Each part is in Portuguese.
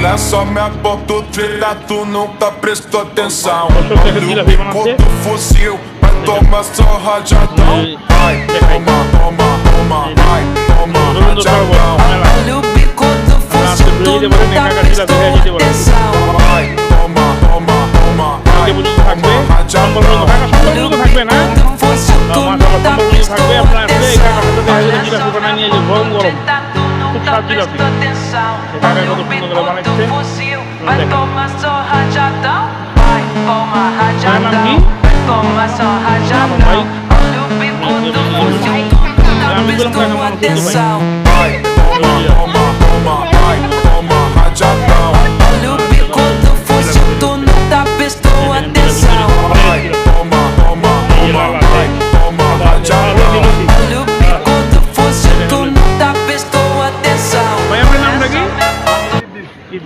Olha só minha ponta trilha, tu nunca prestou atenção. Olha o bico do fuzil, vai tomar só rajadão. Vai, toma, toma, toma, vai, toma rajadão. Olha o bico do fuzil, tu nunca prestou atenção. Vai, toma, toma, toma, vai, toma rajadão. Olha o bico do fuzil, tu nunca prestou atenção. Olha o bico do fuzil, vai tomar só rajadão. Vai, toma rajadão. Vai tomar só rajadão. Olha o bico do fuzil, tu nunca prestou atenção. Vai, toma, toma, toma, vai, toma rajadão. Olha o bico do fuzil, tu nunca prestou atenção. Vai, toma, toma, toma, vai, toma rajadão. Olha o bico do fuzil, tu nunca prestou atenção. ভাই আপনার নামটা কি?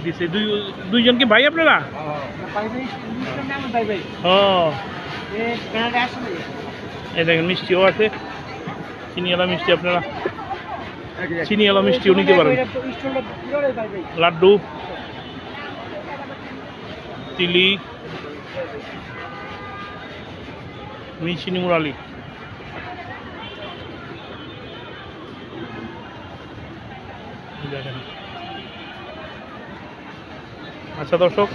দিছে দুইজন কি ভাই আপনারা? ও এই দেখেন মিষ্টিও আছে, চিনিওয়ালা মিষ্টি আপনারা চিনিওয়ালা মিষ্টিও নিতে পারেন। লাড্ডু, তিলি, মিষ্টি মুরালি। দেখেন। আচ্ছা দর্শক,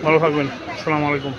ভালো থাকবেন। আসসালামু আলাইকুম।